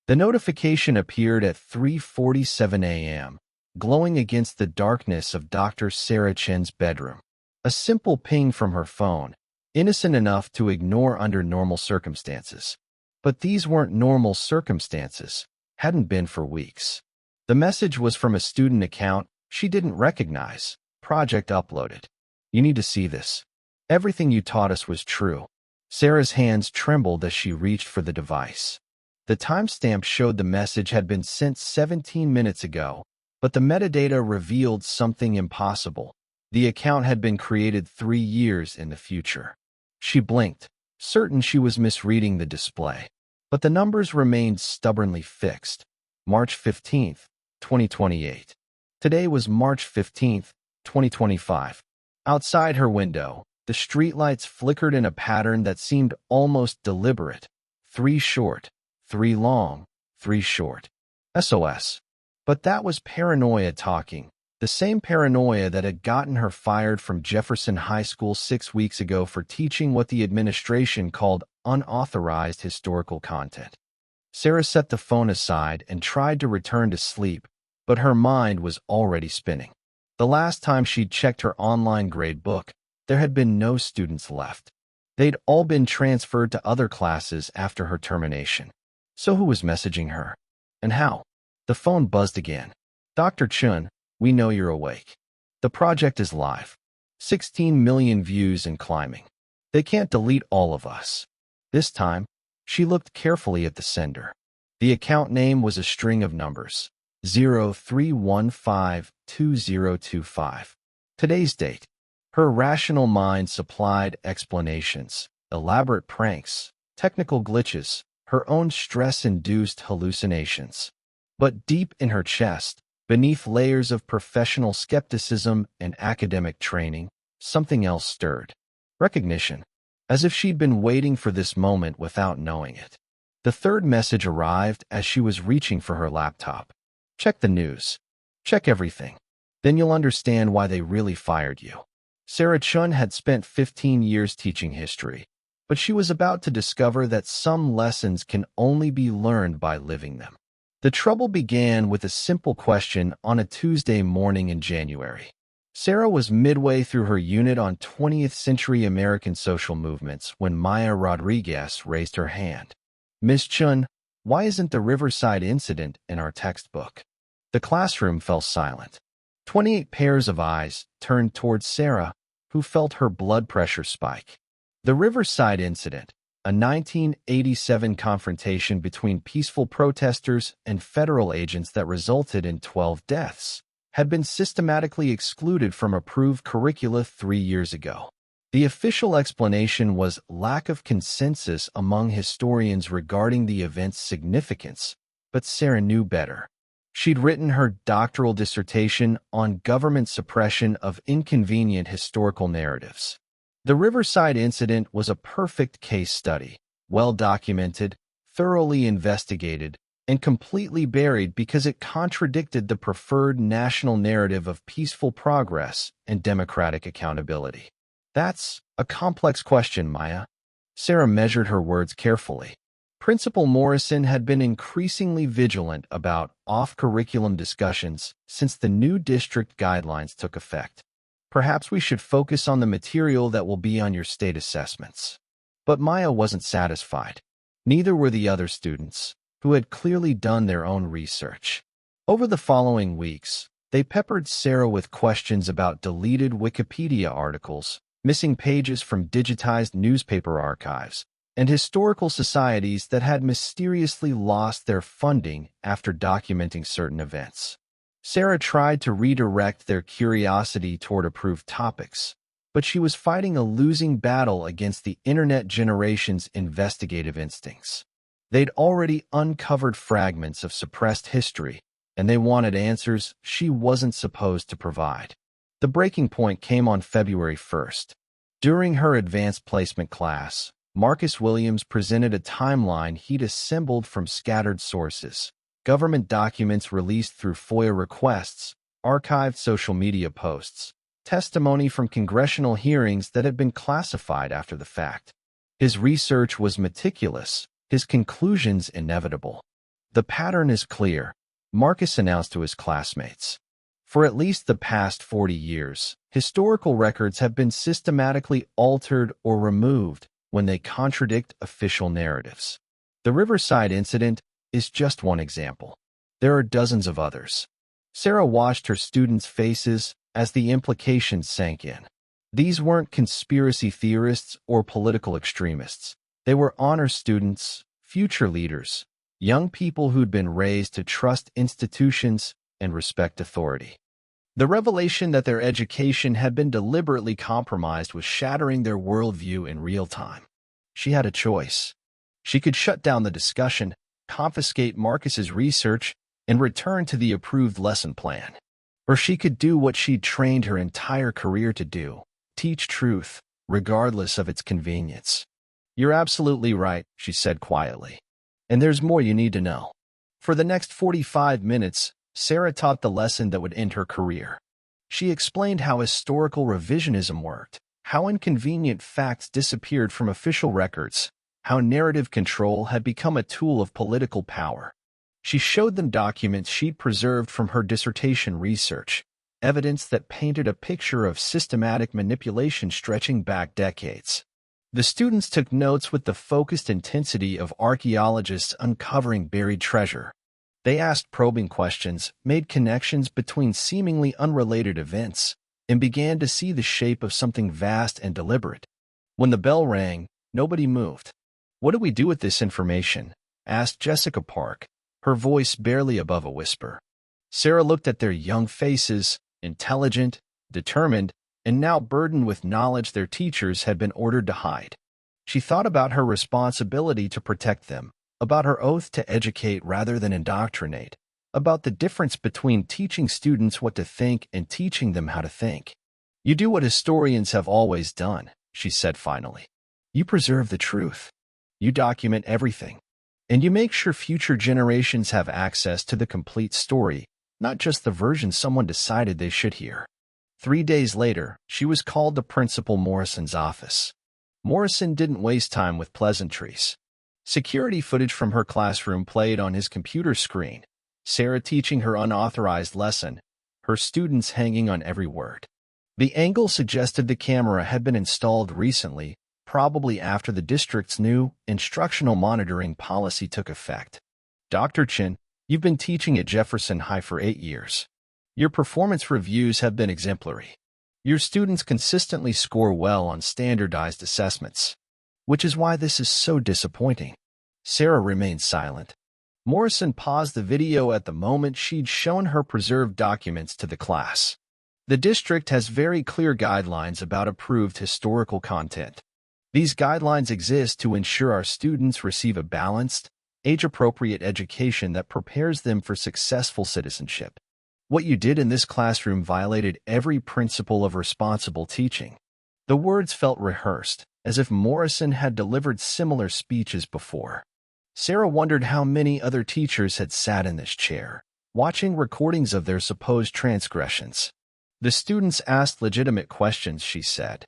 The notification appeared at 3:47 a.m., glowing against the darkness of Dr. Sarah Chen's bedroom. A simple ping from her phone, innocent enough to ignore under normal circumstances. But these weren't normal circumstances, hadn't been for weeks. The message was from a student account she didn't recognize. Project uploaded. You need to see this. Everything you taught us was true. Sarah's hands trembled as she reached for the device. The timestamp showed the message had been sent 17 minutes ago, but the metadata revealed something impossible. The account had been created 3 years in the future. She blinked, certain she was misreading the display. But the numbers remained stubbornly fixed. March 15th, 2028. Today was March 15th, 2025. Outside her window, the streetlights flickered in a pattern that seemed almost deliberate. 3 short, 3 long, 3 short. SOS. But that was paranoia talking. The same paranoia that had gotten her fired from Jefferson High School 6 weeks ago for teaching what the administration called unauthorized historical content. Sarah set the phone aside and tried to return to sleep, but her mind was already spinning. The last time she'd checked her online grade book, there had been no students left. They'd all been transferred to other classes after her termination. So who was messaging her? And how? The phone buzzed again. Dr. Chun, we know you're awake. The project is live. 16 million views and climbing. They can't delete all of us. This time, she looked carefully at the sender. The account name was a string of numbers. 03152025. Today's date. Her rational mind supplied explanations, elaborate pranks, technical glitches, her own stress-induced hallucinations. But deep in her chest, beneath layers of professional skepticism and academic training, something else stirred. Recognition. As if she'd been waiting for this moment without knowing it. The third message arrived as she was reaching for her laptop. Check the news. Check everything. Then you'll understand why they really fired you. Sarah Chun had spent 15 years teaching history, but she was about to discover that some lessons can only be learned by living them. The trouble began with a simple question on a Tuesday morning in January. Sarah was midway through her unit on 20th century American social movements when Maya Rodriguez raised her hand. Miss Chun, why isn't the Riverside incident in our textbook? The classroom fell silent. 28 pairs of eyes turned towards Sarah, who felt her blood pressure spike. The Riverside incident, a 1987 confrontation between peaceful protesters and federal agents that resulted in 12 deaths, had been systematically excluded from approved curricula 3 years ago. The official explanation was lack of consensus among historians regarding the event's significance, but Sarah knew better. She'd written her doctoral dissertation on government suppression of inconvenient historical narratives. The Riverside incident was a perfect case study, well documented, thoroughly investigated, and completely buried because it contradicted the preferred national narrative of peaceful progress and democratic accountability. That's a complex question, Maya. Sarah measured her words carefully. Principal Morrison had been increasingly vigilant about off-curriculum discussions since the new district guidelines took effect. Perhaps we should focus on the material that will be on your state assessments. But Maya wasn't satisfied. Neither were the other students, who had clearly done their own research. Over the following weeks, they peppered Sarah with questions about deleted Wikipedia articles, missing pages from digitized newspaper archives, and historical societies that had mysteriously lost their funding after documenting certain events. Sarah tried to redirect their curiosity toward approved topics, but she was fighting a losing battle against the internet generation's investigative instincts. They'd already uncovered fragments of suppressed history, and they wanted answers she wasn't supposed to provide. The breaking point came on February 1st. During her advanced placement class, Marcus Williams presented a timeline he'd assembled from scattered sources, government documents released through FOIA requests, archived social media posts, testimony from congressional hearings that had been classified after the fact. His research was meticulous, his conclusions inevitable. The pattern is clear, Marcus announced to his classmates. For at least the past 40 years, historical records have been systematically altered or removed when they contradict official narratives. The Riverside incident is just one example. There are dozens of others. Sarah watched her students' faces as the implications sank in. These weren't conspiracy theorists or political extremists. They were honor students, future leaders, young people who'd been raised to trust institutions and respect authority. The revelation that their education had been deliberately compromised was shattering their worldview in real time. She had a choice. She could shut down the discussion, confiscate Marcus's research, and return to the approved lesson plan. Or she could do what she'd trained her entire career to do, teach truth, regardless of its convenience. "You're absolutely right," she said quietly. "And there's more you need to know." For the next 45 minutes, Sarah taught the lesson that would end her career. She explained how historical revisionism worked, how inconvenient facts disappeared from official records, how narrative control had become a tool of political power. She showed them documents she'd preserved from her dissertation research, evidence that painted a picture of systematic manipulation stretching back decades. The students took notes with the focused intensity of archaeologists uncovering buried treasure. They asked probing questions, made connections between seemingly unrelated events, and began to see the shape of something vast and deliberate. When the bell rang, nobody moved. "What do we do with this information?" asked Jessica Park, her voice barely above a whisper. Sarah looked at their young faces, intelligent, determined, and now burdened with knowledge their teachers had been ordered to hide. She thought about her responsibility to protect them, about her oath to educate rather than indoctrinate, about the difference between teaching students what to think and teaching them how to think. "You do what historians have always done," she said finally. "You preserve the truth. You document everything. And you make sure future generations have access to the complete story, not just the version someone decided they should hear." 3 days later, she was called to Principal Morrison's office. Morrison didn't waste time with pleasantries. Security footage from her classroom played on his computer screen, Sarah teaching her unauthorized lesson, her students hanging on every word. The angle suggested the camera had been installed recently, probably after the district's new instructional monitoring policy took effect. "Dr. Chin, you've been teaching at Jefferson High for 8 years. Your performance reviews have been exemplary. Your students consistently score well on standardized assessments. Which is why this is so disappointing." Sarah remained silent. Morrison paused the video at the moment she'd shown her preserved documents to the class. "The district has very clear guidelines about approved historical content. These guidelines exist to ensure our students receive a balanced, age-appropriate education that prepares them for successful citizenship. What you did in this classroom violated every principle of responsible teaching." The words felt rehearsed, as if Morrison had delivered similar speeches before. Sarah wondered how many other teachers had sat in this chair, watching recordings of their supposed transgressions. "The students asked legitimate questions," she said.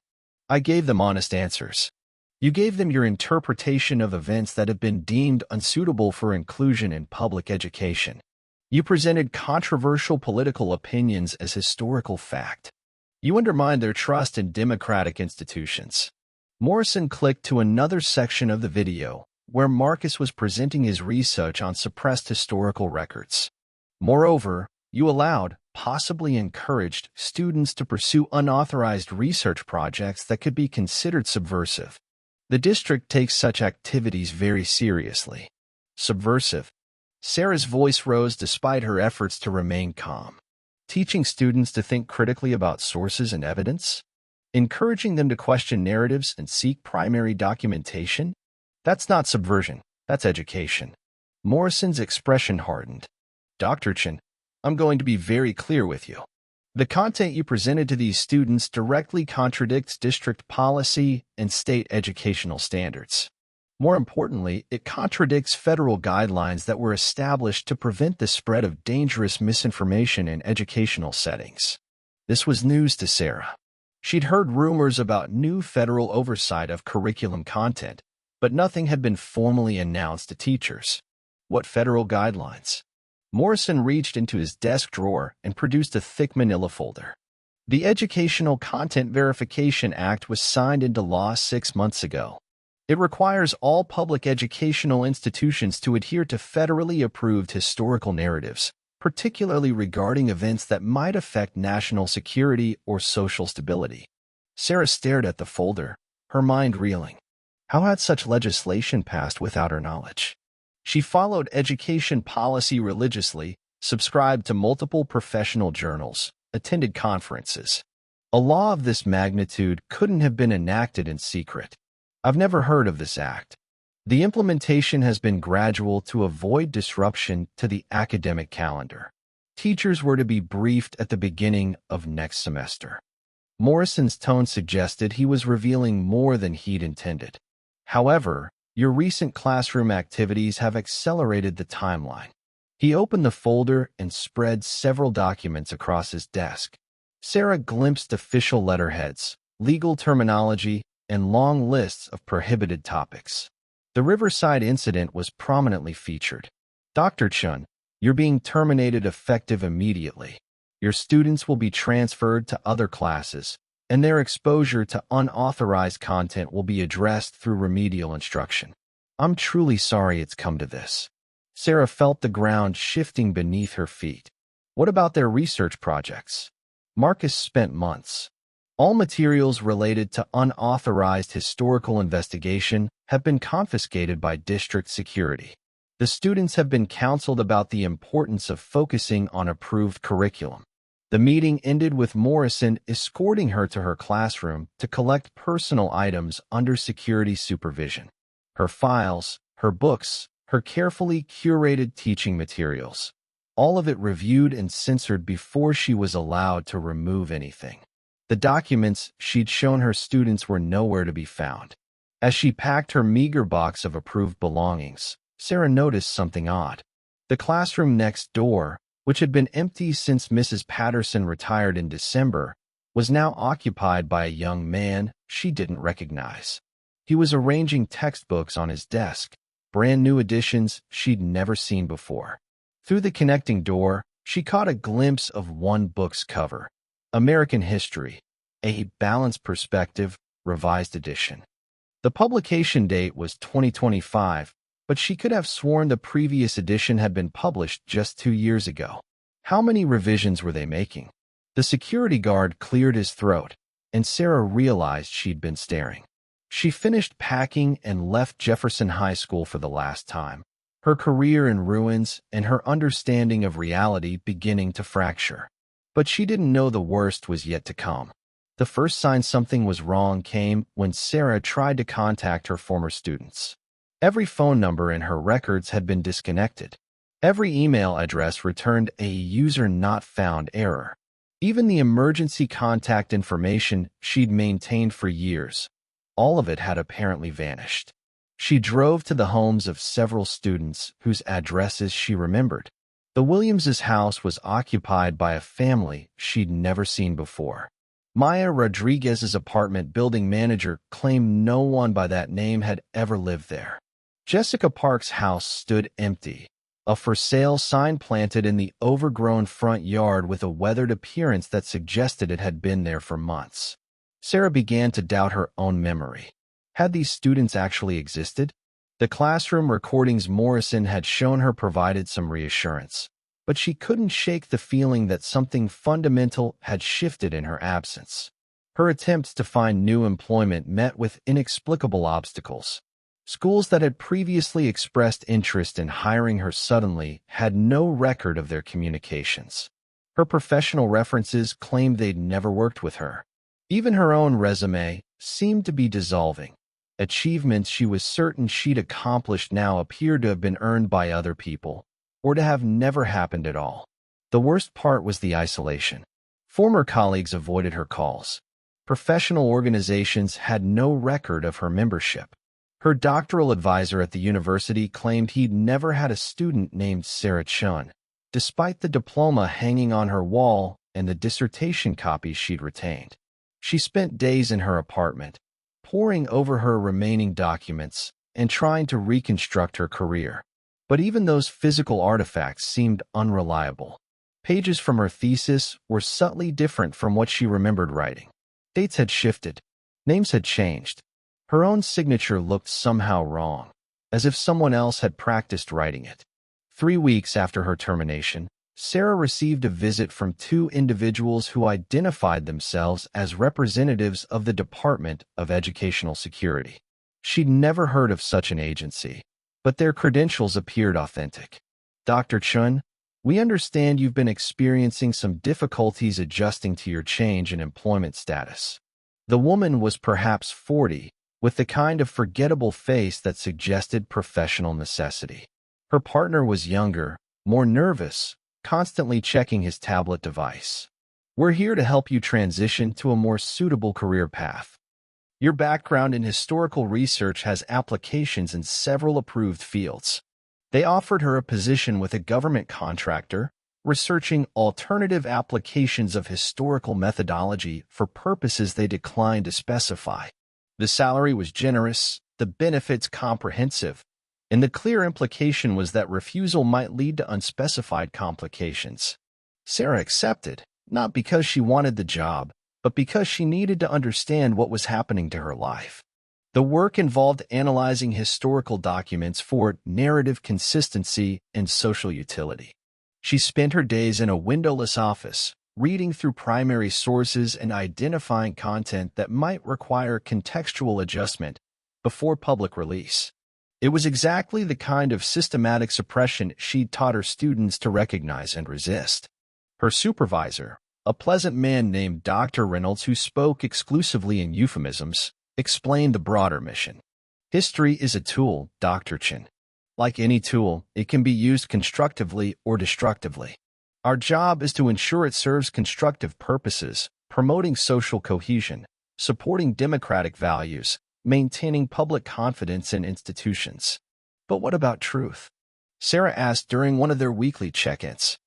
"I gave them honest answers. You gave them your interpretation of events that have been deemed unsuitable for inclusion in public education. You presented controversial political opinions as historical fact. You undermined their trust in democratic institutions." Morrison clicked to another section of the video, where Marcus was presenting his research on suppressed historical records. "Moreover, you allowed, possibly encouraged, students to pursue unauthorized research projects that could be considered subversive. The district takes such activities very seriously." "Subversive?" Sarah's voice rose despite her efforts to remain calm. "Teaching students to think critically about sources and evidence? Encouraging them to question narratives and seek primary documentation? That's not subversion, that's education." Morrison's expression hardened. "Dr. Chin, I'm going to be very clear with you. The content you presented to these students directly contradicts district policy and state educational standards. More importantly, it contradicts federal guidelines that were established to prevent the spread of dangerous misinformation in educational settings." This was news to Sarah. She'd heard rumors about new federal oversight of curriculum content, but nothing had been formally announced to teachers. What federal guidelines? Morrison reached into his desk drawer and produced a thick manila folder. The Educational Content Verification Act was signed into law 6 months ago. It requires all public educational institutions to adhere to federally approved historical narratives, particularly regarding events that might affect national security or social stability. Sarah stared at the folder, her mind reeling. How had such legislation passed without her knowledge? She followed education policy religiously, subscribed to multiple professional journals, attended conferences. A law of this magnitude couldn't have been enacted in secret. I've never heard of this act. The implementation has been gradual to avoid disruption to the academic calendar. Teachers were to be briefed at the beginning of next semester. Morrison's tone suggested he was revealing more than he'd intended. However, your recent classroom activities have accelerated the timeline. He opened the folder and spread several documents across his desk. Sarah glimpsed official letterheads, legal terminology, and long lists of prohibited topics. The Riverside incident was prominently featured. Dr. Chun, you're being terminated effective immediately. Your students will be transferred to other classes, and their exposure to unauthorized content will be addressed through remedial instruction. I'm truly sorry it's come to this. Sarah felt the ground shifting beneath her feet. What about their research projects? Marcus spent months. All materials related to unauthorized historical investigation have been confiscated by district security. The students have been counseled about the importance of focusing on approved curriculum. The meeting ended with Morrison escorting her to her classroom to collect personal items under security supervision. Her files, her books, her carefully curated teaching materials. All of it reviewed and censored before she was allowed to remove anything. The documents she'd shown her students were nowhere to be found. As she packed her meager box of approved belongings, Sarah noticed something odd. The classroom next door, which had been empty since Mrs. Patterson retired in December, was now occupied by a young man she didn't recognize. He was arranging textbooks on his desk, brand new editions she'd never seen before. Through the connecting door, she caught a glimpse of one book's cover, American History, a Balanced Perspective, Revised Edition. The publication date was 2025, but she could have sworn the previous edition had been published just 2 years ago. How many revisions were they making? The security guard cleared his throat, and Sarah realized she'd been staring. She finished packing and left Jefferson High School for the last time, her career in ruins and her understanding of reality beginning to fracture. But she didn't know the worst was yet to come. The first sign something was wrong came when Sarah tried to contact her former students. Every phone number in her records had been disconnected. Every email address returned a user not found error. Even the emergency contact information she'd maintained for years, all of it had apparently vanished. She drove to the homes of several students whose addresses she remembered. The Williamses' house was occupied by a family she'd never seen before. Maya Rodriguez's apartment building manager claimed no one by that name had ever lived there. Jessica Park's house stood empty, a for sale sign planted in the overgrown front yard with a weathered appearance that suggested it had been there for months. Sarah began to doubt her own memory. Had these students actually existed? The classroom recordings Morrison had shown her provided some reassurance, but she couldn't shake the feeling that something fundamental had shifted in her absence. Her attempts to find new employment met with inexplicable obstacles. Schools that had previously expressed interest in hiring her suddenly had no record of their communications. Her professional references claimed they'd never worked with her. Even her own resume seemed to be dissolving. Achievements she was certain she'd accomplished now appeared to have been earned by other people, or to have never happened at all. The worst part was the isolation. Former colleagues avoided her calls. Professional organizations had no record of her membership. Her doctoral advisor at the university claimed he'd never had a student named Sarah Chun, despite the diploma hanging on her wall and the dissertation copies she'd retained. She spent days in her apartment, poring over her remaining documents and trying to reconstruct her career. But even those physical artifacts seemed unreliable. Pages from her thesis were subtly different from what she remembered writing. Dates had shifted. Names had changed. Her own signature looked somehow wrong, as if someone else had practiced writing it. 3 weeks after her termination, Sarah received a visit from two individuals who identified themselves as representatives of the Department of Educational Security. She'd never heard of such an agency, but their credentials appeared authentic. Dr. Chun, we understand you've been experiencing some difficulties adjusting to your change in employment status. The woman was perhaps 40, with the kind of forgettable face that suggested professional necessity. Her partner was younger, more nervous, constantly checking his tablet device. We're here to help you transition to a more suitable career path. Your background in historical research has applications in several approved fields. They offered her a position with a government contractor, researching alternative applications of historical methodology for purposes they declined to specify. The salary was generous, the benefits comprehensive, and the clear implication was that refusal might lead to unspecified complications. Sarah accepted, not because she wanted the job, but because she needed to understand what was happening to her life. The work involved analyzing historical documents for narrative consistency and social utility. She spent her days in a windowless office, reading through primary sources and identifying content that might require contextual adjustment before public release. It was exactly the kind of systematic suppression she'd taught her students to recognize and resist. Her supervisor, a pleasant man named Dr. Reynolds who spoke exclusively in euphemisms, explained the broader mission. History is a tool, Dr. Chen. Like any tool, it can be used constructively or destructively. Our job is to ensure it serves constructive purposes, promoting social cohesion, supporting democratic values, maintaining public confidence in institutions. But what about truth? Sarah asked during one of their weekly check-ins.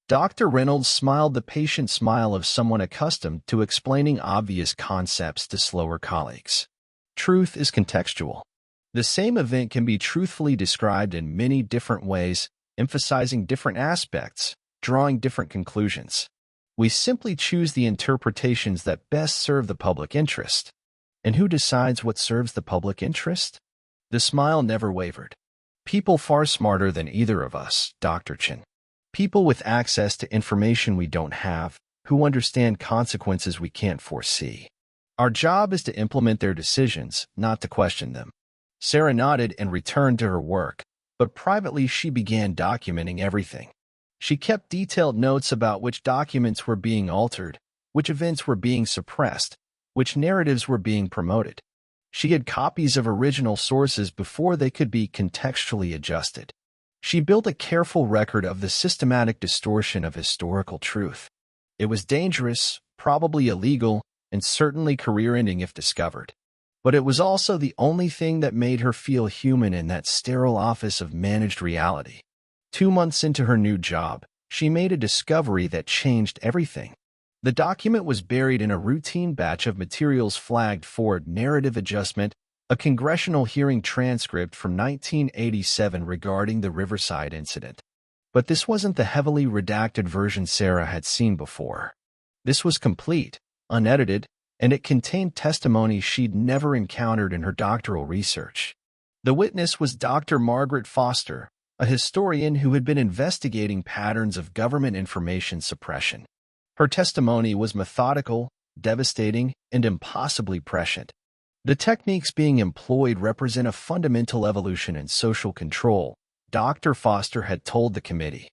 Dr. Reynolds smiled the patient smile of someone accustomed to explaining obvious concepts to slower colleagues. Truth is contextual. The same event can be truthfully described in many different ways, emphasizing different aspects, drawing different conclusions. We simply choose the interpretations that best serve the public interest. And who decides what serves the public interest? The smile never wavered. People far smarter than either of us, Dr. Chen. People with access to information we don't have, who understand consequences we can't foresee. Our job is to implement their decisions, not to question them. Sarah nodded and returned to her work, but privately she began documenting everything. She kept detailed notes about which documents were being altered, which events were being suppressed, which narratives were being promoted. She had copies of original sources before they could be contextually adjusted. She built a careful record of the systematic distortion of historical truth. It was dangerous, probably illegal, and certainly career-ending if discovered. But it was also the only thing that made her feel human in that sterile office of managed reality. 2 months into her new job, she made a discovery that changed everything. The document was buried in a routine batch of materials flagged for narrative adjustment, a congressional hearing transcript from 1987 regarding the Riverside incident. But this wasn't the heavily redacted version Sarah had seen before. This was complete, unedited, and it contained testimony she'd never encountered in her doctoral research. The witness was Dr. Margaret Foster, a historian who had been investigating patterns of government information suppression. Her testimony was methodical, devastating, and impossibly prescient. The techniques being employed represent a fundamental evolution in social control, Dr. Foster had told the committee.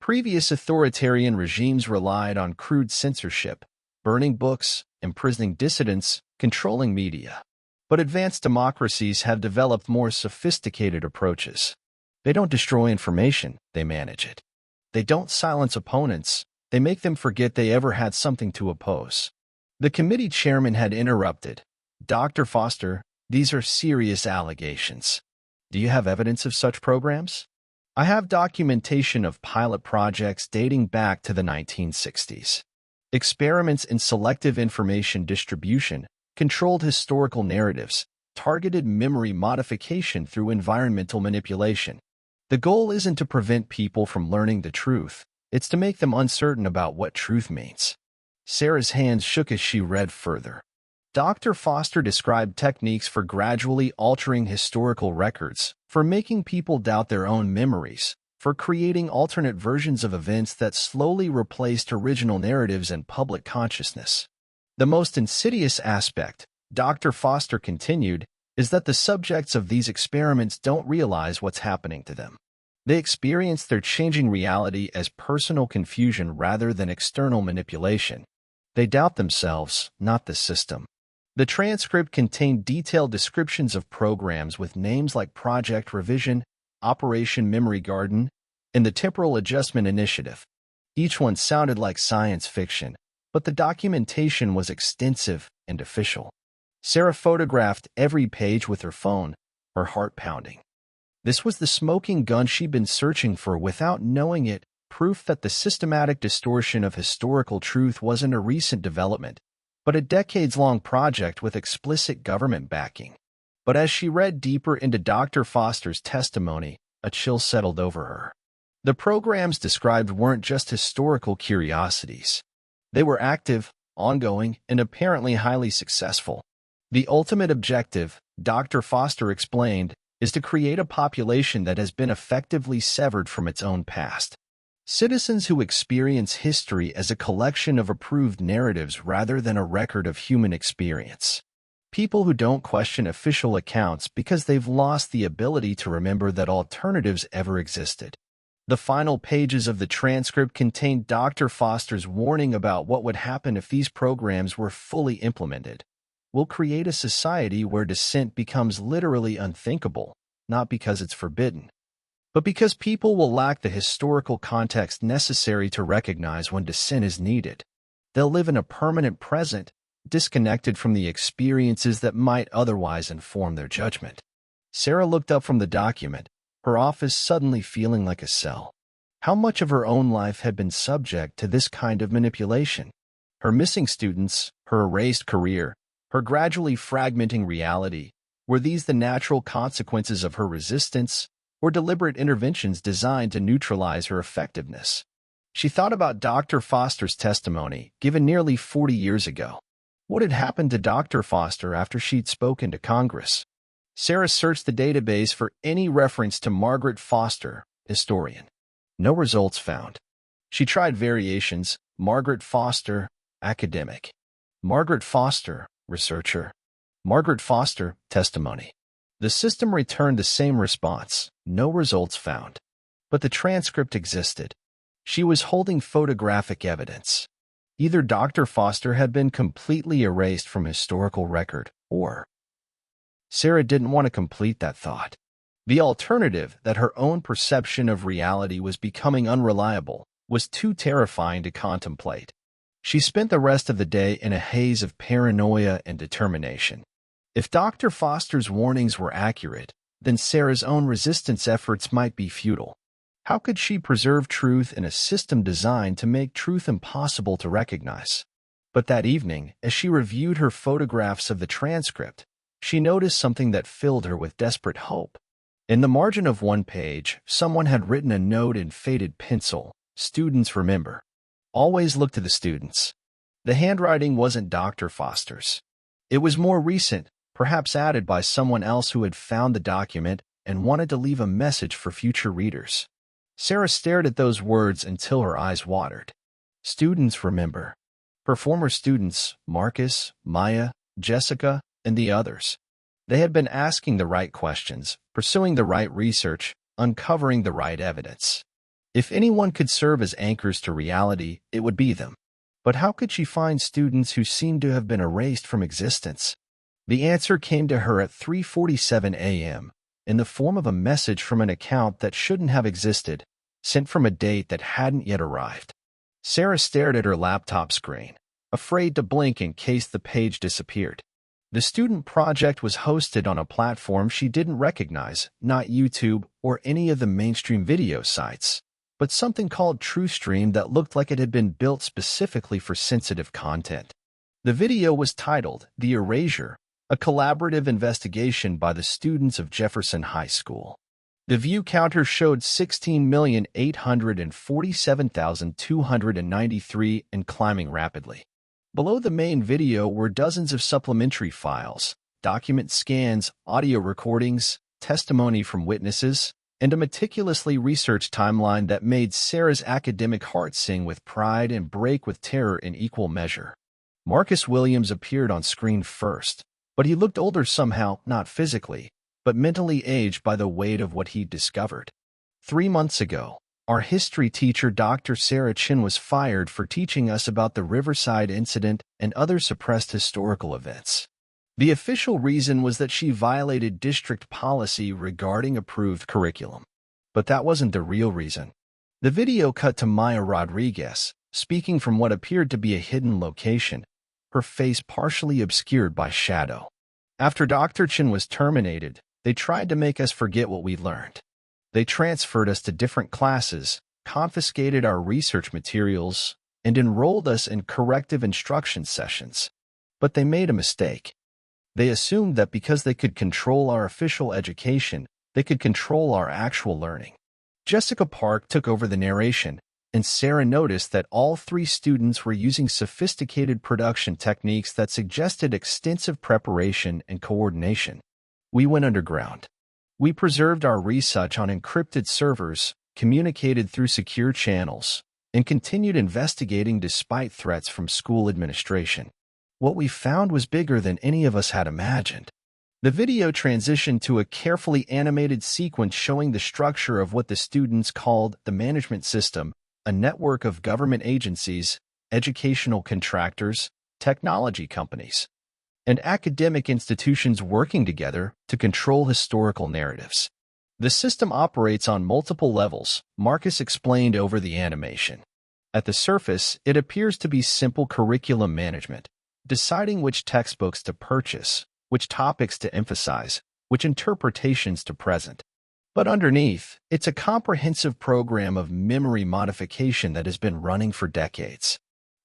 Previous authoritarian regimes relied on crude censorship, burning books, imprisoning dissidents, controlling media. But advanced democracies have developed more sophisticated approaches. They don't destroy information, they manage it. They don't silence opponents, they make them forget they ever had something to oppose. The committee chairman had interrupted. Dr. Foster, these are serious allegations. Do you have evidence of such programs? I have documentation of pilot projects dating back to the 1960s. Experiments in selective information distribution, controlled historical narratives, targeted memory modification through environmental manipulation. The goal isn't to prevent people from learning the truth, it's to make them uncertain about what truth means. Sarah's hands shook as she read further. Dr. Foster described techniques for gradually altering historical records, for making people doubt their own memories, for creating alternate versions of events that slowly replaced original narratives in public consciousness. The most insidious aspect, Dr. Foster continued, is that the subjects of these experiments don't realize what's happening to them. They experience their changing reality as personal confusion rather than external manipulation. They doubt themselves, not the system. The transcript contained detailed descriptions of programs with names like Project Revision, Operation Memory Garden, and the Temporal Adjustment Initiative. Each one sounded like science fiction, but the documentation was extensive and official. Sarah photographed every page with her phone, her heart pounding. This was the smoking gun she'd been searching for without knowing it, proof that the systematic distortion of historical truth wasn't a recent development, but a decades-long project with explicit government backing. But as she read deeper into Dr. Foster's testimony, a chill settled over her. The programs described weren't just historical curiosities. They were active, ongoing, and apparently highly successful. The ultimate objective, Dr. Foster explained, is to create a population that has been effectively severed from its own past. Citizens who experience history as a collection of approved narratives rather than a record of human experience. People who don't question official accounts because they've lost the ability to remember that alternatives ever existed. The final pages of the transcript contained Dr. Foster's warning about what would happen if these programs were fully implemented. We'll create a society where dissent becomes literally unthinkable, not because it's forbidden, but because people will lack the historical context necessary to recognize when dissent is needed. They'll live in a permanent present, disconnected from the experiences that might otherwise inform their judgment. Sarah looked up from the document, her office suddenly feeling like a cell. How much of her own life had been subject to this kind of manipulation? Her missing students, her erased career, her gradually fragmenting reality, were these the natural consequences of her resistance, or deliberate interventions designed to neutralize her effectiveness? She thought about Dr. Foster's testimony, given nearly 40 years ago. What had happened to Dr. Foster after she'd spoken to Congress? Sarah searched the database for any reference to Margaret Foster, historian. No results found. She tried variations: Margaret Foster, academic; Margaret Foster, researcher; Margaret Foster, testimony. The system returned the same response: no results found. But the transcript existed. She was holding photographic evidence. Either Dr. Foster had been completely erased from historical record, or... Sarah didn't want to complete that thought. The alternative, that her own perception of reality was becoming unreliable, was too terrifying to contemplate. She spent the rest of the day in a haze of paranoia and determination. If Dr. Foster's warnings were accurate, then Sarah's own resistance efforts might be futile. How could she preserve truth in a system designed to make truth impossible to recognize? But that evening, as she reviewed her photographs of the transcript, she noticed something that filled her with desperate hope. In the margin of one page, someone had written a note in faded pencil: "Students remember. Always look to the students." The handwriting wasn't Dr. Foster's. It was more recent, perhaps added by someone else who had found the document and wanted to leave a message for future readers. Sarah stared at those words until her eyes watered. Students remember. Her former students, Marcus, Maya, Jessica, and the others. They had been asking the right questions, pursuing the right research, uncovering the right evidence. If anyone could serve as anchors to reality, it would be them. But how could she find students who seemed to have been erased from existence? The answer came to her at 3:47 a.m., in the form of a message from an account that shouldn't have existed, sent from a date that hadn't yet arrived. Sarah stared at her laptop screen, afraid to blink in case the page disappeared. The student project was hosted on a platform she didn't recognize, not YouTube or any of the mainstream video sites, but something called TruthStream that looked like it had been built specifically for sensitive content. The video was titled "The Erasure," a collaborative investigation by the students of Jefferson High School. The view counter showed 16,847,293 and climbing rapidly. Below the main video were dozens of supplementary files, document scans, audio recordings, testimony from witnesses, and a meticulously researched timeline that made Sarah's academic heart sing with pride and break with terror in equal measure. Marcus Williams appeared on screen first, but he looked older somehow, not physically, but mentally aged by the weight of what he'd discovered. 3 months ago, our history teacher Dr. Sarah Chin was fired for teaching us about the Riverside incident and other suppressed historical events. The official reason was that she violated district policy regarding approved curriculum. But that wasn't the real reason. The video cut to Maya Rodriguez, speaking from what appeared to be a hidden location, her face partially obscured by shadow. After Dr. Chin was terminated, they tried to make us forget what we learned. They transferred us to different classes, confiscated our research materials, and enrolled us in corrective instruction sessions. But they made a mistake. They assumed that because they could control our official education, they could control our actual learning. Jessica Park took over the narration, and Sarah noticed that all 3 students were using sophisticated production techniques that suggested extensive preparation and coordination. We went underground. We preserved our research on encrypted servers, communicated through secure channels, and continued investigating despite threats from school administration. What we found was bigger than any of us had imagined. The video transitioned to a carefully animated sequence showing the structure of what the students called the management system, a network of government agencies, educational contractors, technology companies, and academic institutions working together to control historical narratives. The system operates on multiple levels, Marcus explained over the animation. At the surface, it appears to be simple curriculum management, deciding which textbooks to purchase, which topics to emphasize, which interpretations to present. But underneath, it's a comprehensive program of memory modification that has been running for decades.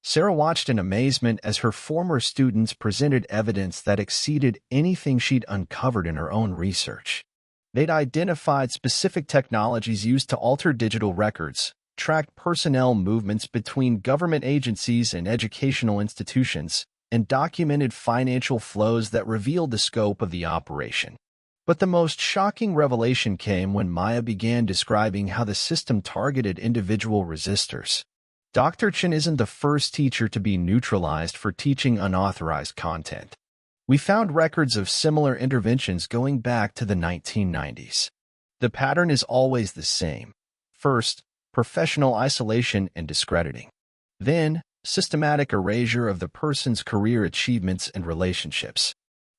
Sarah watched in amazement as her former students presented evidence that exceeded anything she'd uncovered in her own research. They'd identified specific technologies used to alter digital records, tracked personnel movements between government agencies and educational institutions, and documented financial flows that revealed the scope of the operation. But the most shocking revelation came when Maya began describing how the system targeted individual resistors. Dr. Chin isn't the first teacher to be neutralized for teaching unauthorized content. We found records of similar interventions going back to the 1990s. The pattern is always the same. First, professional isolation and discrediting. Then, systematic erasure of the person's career achievements and relationships.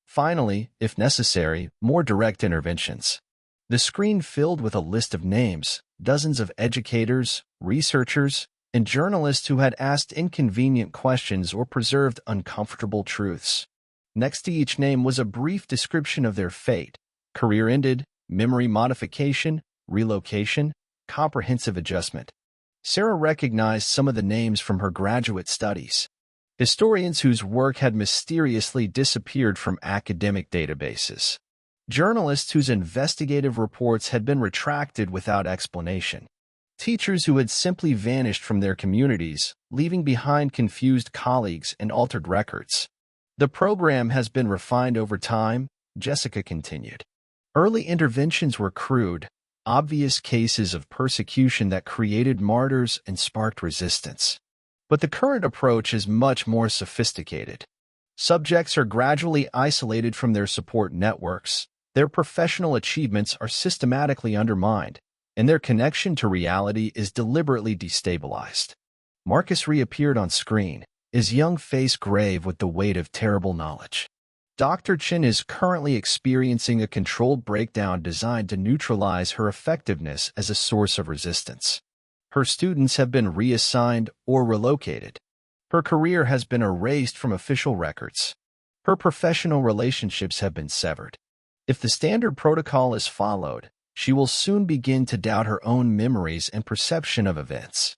Finally, if necessary, more direct interventions. The screen filled with a list of names, dozens of educators, researchers, and journalists who had asked inconvenient questions or preserved uncomfortable truths. Next to each name was a brief description of their fate: career ended, memory modification, relocation, comprehensive adjustment. Sarah recognized some of the names from her graduate studies. Historians whose work had mysteriously disappeared from academic databases. Journalists whose investigative reports had been retracted without explanation. Teachers who had simply vanished from their communities, leaving behind confused colleagues and altered records. The program has been refined over time, Jessica continued. Early interventions were crude, obvious cases of persecution that created martyrs and sparked resistance. But the current approach is much more sophisticated. Subjects are gradually isolated from their support networks, their professional achievements are systematically undermined, and their connection to reality is deliberately destabilized. Marcus reappeared on screen, his young face grave with the weight of terrible knowledge. Dr. Chin is currently experiencing a controlled breakdown designed to neutralize her effectiveness as a source of resistance. Her students have been reassigned or relocated. Her career has been erased from official records. Her professional relationships have been severed. If the standard protocol is followed, she will soon begin to doubt her own memories and perception of events.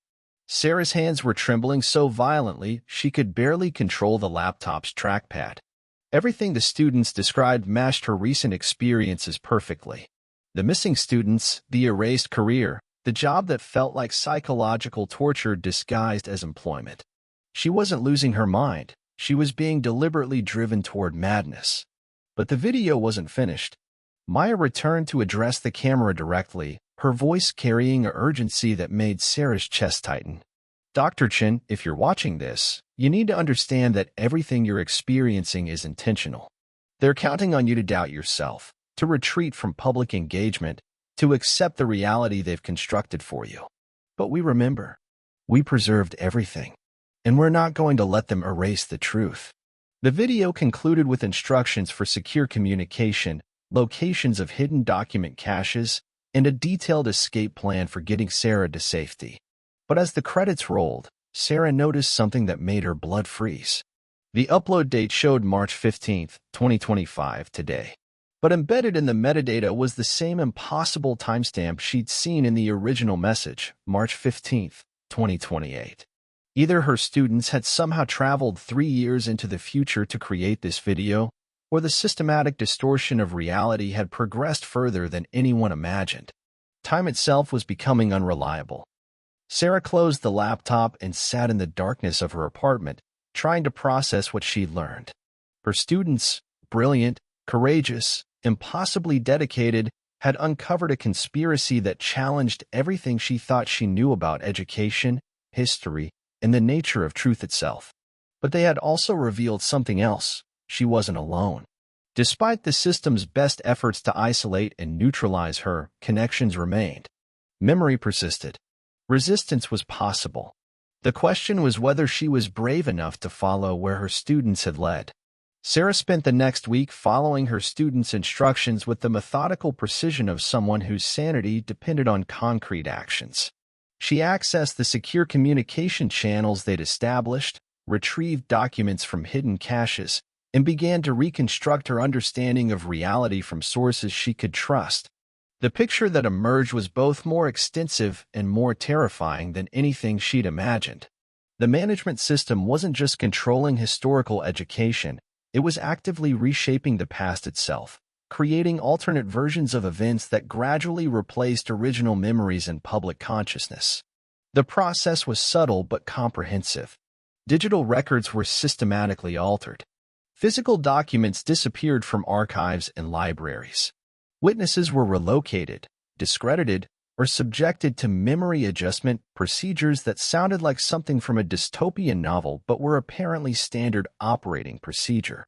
Sarah's hands were trembling so violently she could barely control the laptop's trackpad. Everything the students described matched her recent experiences perfectly. The missing students, the erased career, the job that felt like psychological torture disguised as employment. She wasn't losing her mind. She was being deliberately driven toward madness. But the video wasn't finished. Maya returned to address the camera directly, her voice carrying an urgency that made Sarah's chest tighten. Dr. Chen, if you're watching this, you need to understand that everything you're experiencing is intentional. They're counting on you to doubt yourself, to retreat from public engagement, to accept the reality they've constructed for you. But we preserved everything, and we're not going to let them erase the truth. The video concluded with instructions for secure communication, locations of hidden document caches, and a detailed escape plan for getting Sarah to safety. But as the credits rolled, Sarah noticed something that made her blood freeze. The upload date showed March 15, 2025, today. But embedded in the metadata was the same impossible timestamp she'd seen in the original message, March 15, 2028. Either her students had somehow traveled 3 years into the future to create this video, or the systematic distortion of reality had progressed further than anyone imagined. Time itself was becoming unreliable. Sarah closed the laptop and sat in the darkness of her apartment, trying to process what she'd learned. Her students, brilliant, courageous, impossibly dedicated, had uncovered a conspiracy that challenged everything she thought she knew about education, history, and the nature of truth itself. But they had also revealed something else. She wasn't alone. Despite the system's best efforts to isolate and neutralize her, connections remained. Memory persisted. Resistance was possible. The question was whether she was brave enough to follow where her students had led. Sarah spent the next week following her students' instructions with the methodical precision of someone whose sanity depended on concrete actions. She accessed the secure communication channels they'd established, retrieved documents from hidden caches, and began to reconstruct her understanding of reality from sources she could trust. The picture that emerged was both more extensive and more terrifying than anything she'd imagined. The management system wasn't just controlling historical education, it was actively reshaping the past itself, creating alternate versions of events that gradually replaced original memories in public consciousness. The process was subtle but comprehensive. Digital records were systematically altered. Physical documents disappeared from archives and libraries. Witnesses were relocated, discredited, or subjected to memory adjustment procedures that sounded like something from a dystopian novel but were apparently standard operating procedure.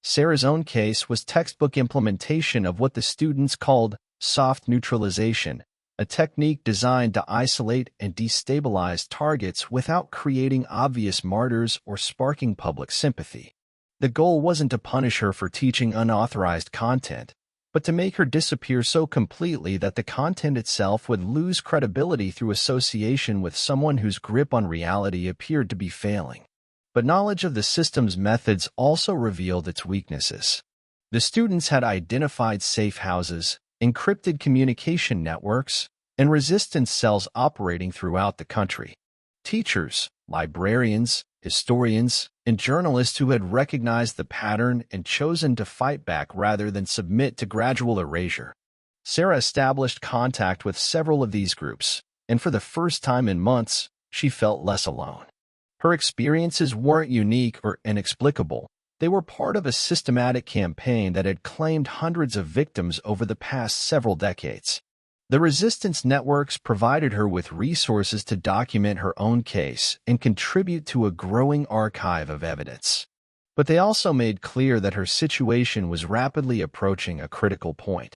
Sarah's own case was textbook implementation of what the students called soft neutralization, a technique designed to isolate and destabilize targets without creating obvious martyrs or sparking public sympathy. The goal wasn't to punish her for teaching unauthorized content, but to make her disappear so completely that the content itself would lose credibility through association with someone whose grip on reality appeared to be failing. But knowledge of the system's methods also revealed its weaknesses. The students had identified safe houses, encrypted communication networks, and resistance cells operating throughout the country. Teachers, librarians, historians, and journalists who had recognized the pattern and chosen to fight back rather than submit to gradual erasure. Sarah established contact with several of these groups, and for the first time in months, she felt less alone. Her experiences weren't unique or inexplicable. They were part of a systematic campaign that had claimed hundreds of victims over the past several decades. The resistance networks provided her with resources to document her own case and contribute to a growing archive of evidence. But they also made clear that her situation was rapidly approaching a critical point.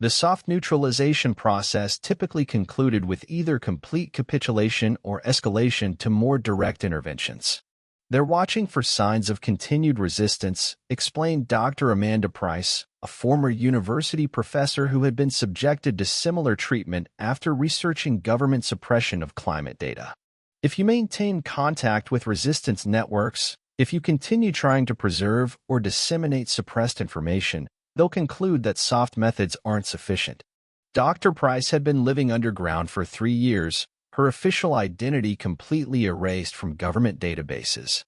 The soft neutralization process typically concluded with either complete capitulation or escalation to more direct interventions. They're watching for signs of continued resistance, explained Dr. Amanda Price, a former university professor who had been subjected to similar treatment after researching government suppression of climate data. If you maintain contact with resistance networks, if you continue trying to preserve or disseminate suppressed information, they'll conclude that soft methods aren't sufficient. Dr. Price had been living underground for 3 years, her official identity completely erased from government databases.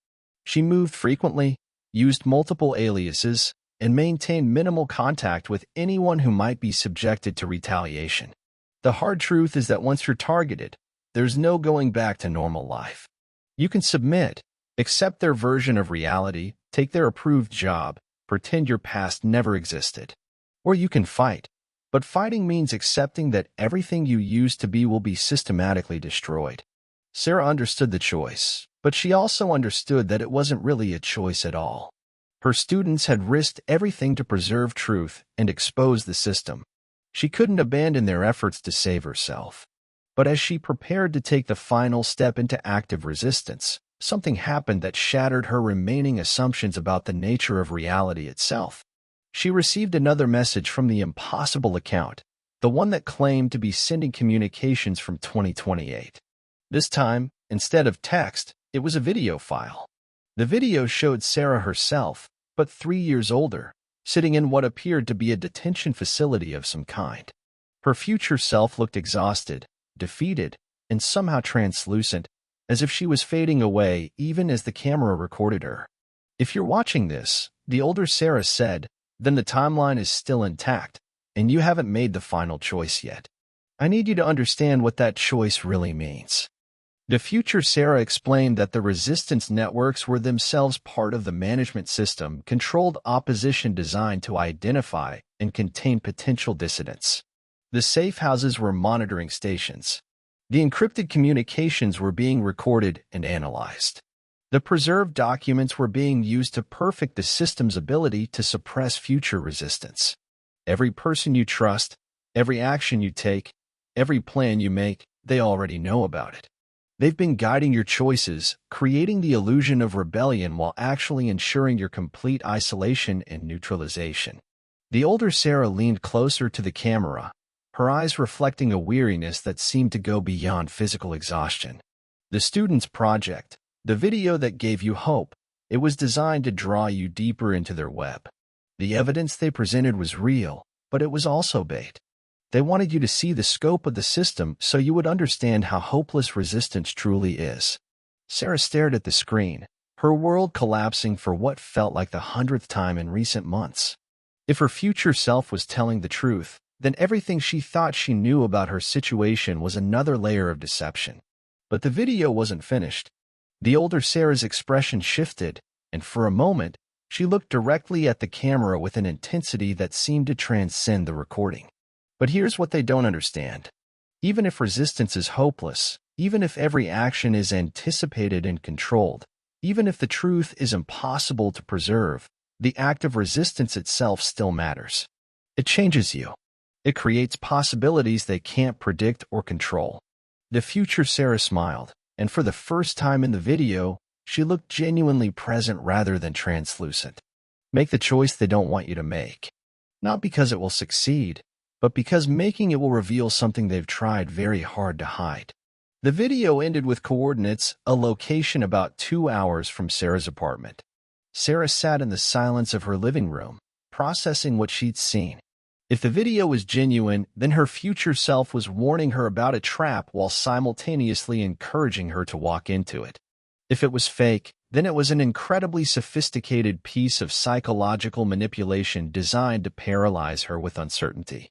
She moved frequently, used multiple aliases, and maintain minimal contact with anyone who might be subjected to retaliation. The hard truth is that once you're targeted, there's no going back to normal life. You can submit, accept their version of reality, take their approved job, pretend your past never existed. Or you can fight. But fighting means accepting that everything you used to be will be systematically destroyed. Sarah understood the choice, but she also understood that it wasn't really a choice at all. Her students had risked everything to preserve truth and expose the system. She couldn't abandon their efforts to save herself. But as she prepared to take the final step into active resistance, something happened that shattered her remaining assumptions about the nature of reality itself. She received another message from the impossible account, the one that claimed to be sending communications from 2028. This time, instead of text, it was a video file. The video showed Sarah herself, but 3 years older, sitting in what appeared to be a detention facility of some kind. Her future self looked exhausted, defeated, and somehow translucent, as if she was fading away even as the camera recorded her. "If you're watching this," the older Sarah said, "then the timeline is still intact, and you haven't made the final choice yet. I need you to understand what that choice really means." The future Sarah explained that the resistance networks were themselves part of the management system controlled opposition designed to identify and contain potential dissidents. The safe houses were monitoring stations. The encrypted communications were being recorded and analyzed. The preserved documents were being used to perfect the system's ability to suppress future resistance. Every person you trust, every action you take, every plan you make, they already know about it. They've been guiding your choices, creating the illusion of rebellion while actually ensuring your complete isolation and neutralization. The older Sarah leaned closer to the camera, her eyes reflecting a weariness that seemed to go beyond physical exhaustion. The student's project, the video that gave you hope, it was designed to draw you deeper into their web. The evidence they presented was real, but it was also bait. They wanted you to see the scope of the system so you would understand how hopeless resistance truly is. Sarah stared at the screen, her world collapsing for what felt like the 100th time in recent months. If her future self was telling the truth, then everything she thought she knew about her situation was another layer of deception. But the video wasn't finished. The older Sarah's expression shifted, and for a moment, she looked directly at the camera with an intensity that seemed to transcend the recording. But here's what they don't understand. Even if resistance is hopeless, even if every action is anticipated and controlled, even if the truth is impossible to preserve, the act of resistance itself still matters. It changes you. It creates possibilities they can't predict or control. The future Sarah smiled, and for the first time in the video, she looked genuinely present rather than translucent. Make the choice they don't want you to make. Not because it will succeed, but because making it will reveal something they've tried very hard to hide. The video ended with coordinates, a location about 2 hours from Sarah's apartment. Sarah sat in the silence of her living room, processing what she'd seen. If the video was genuine, then her future self was warning her about a trap while simultaneously encouraging her to walk into it. If it was fake, then it was an incredibly sophisticated piece of psychological manipulation designed to paralyze her with uncertainty.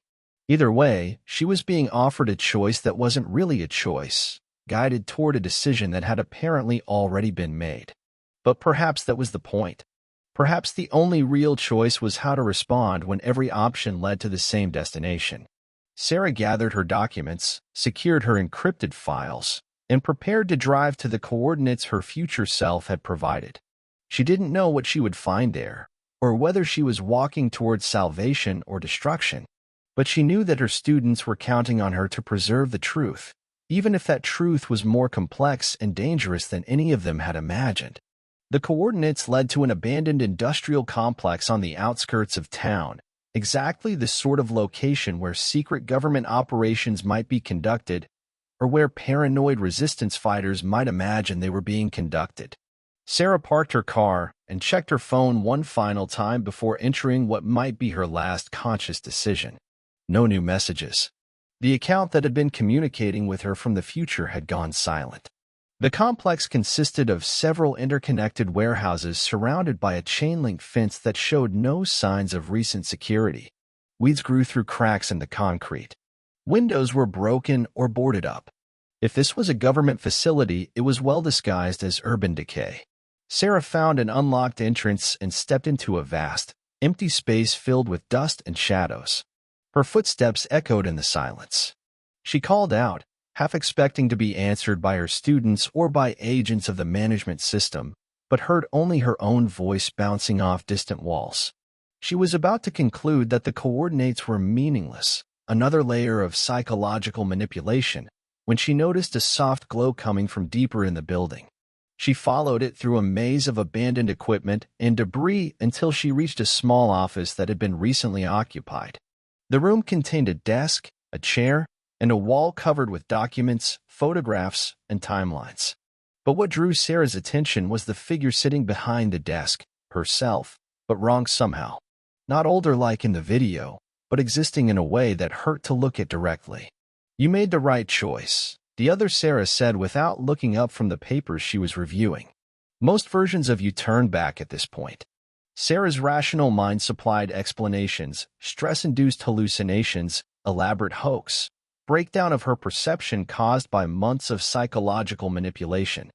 Either way, she was being offered a choice that wasn't really a choice, guided toward a decision that had apparently already been made. But perhaps that was the point. Perhaps the only real choice was how to respond when every option led to the same destination. Sarah gathered her documents, secured her encrypted files, and prepared to drive to the coordinates her future self had provided. She didn't know what she would find there, or whether she was walking towards salvation or destruction. But she knew that her students were counting on her to preserve the truth, even if that truth was more complex and dangerous than any of them had imagined. The coordinates led to an abandoned industrial complex on the outskirts of town, exactly the sort of location where secret government operations might be conducted, or where paranoid resistance fighters might imagine they were being conducted. Sarah parked her car and checked her phone one final time before entering what might be her last conscious decision. No new messages. The account that had been communicating with her from the future had gone silent. The complex consisted of several interconnected warehouses surrounded by a chain-link fence that showed no signs of recent security. Weeds grew through cracks in the concrete. Windows were broken or boarded up. If this was a government facility, it was well disguised as urban decay. Sarah found an unlocked entrance and stepped into a vast, empty space filled with dust and shadows. Her footsteps echoed in the silence. She called out, half expecting to be answered by her students or by agents of the management system, but heard only her own voice bouncing off distant walls. She was about to conclude that the coordinates were meaningless, another layer of psychological manipulation, when she noticed a soft glow coming from deeper in the building. She followed it through a maze of abandoned equipment and debris until she reached a small office that had been recently occupied. The room contained a desk, a chair, and a wall covered with documents, photographs, and timelines. But what drew Sarah's attention was the figure sitting behind the desk, herself, but wrong somehow. Not older-like in the video, but existing in a way that hurt to look at directly. "You made the right choice," the other Sarah said without looking up from the papers she was reviewing. Most versions of you turned back at this point. Sarah's rational mind supplied explanations, stress-induced hallucinations, elaborate hoax, breakdown of her perception caused by months of psychological manipulation.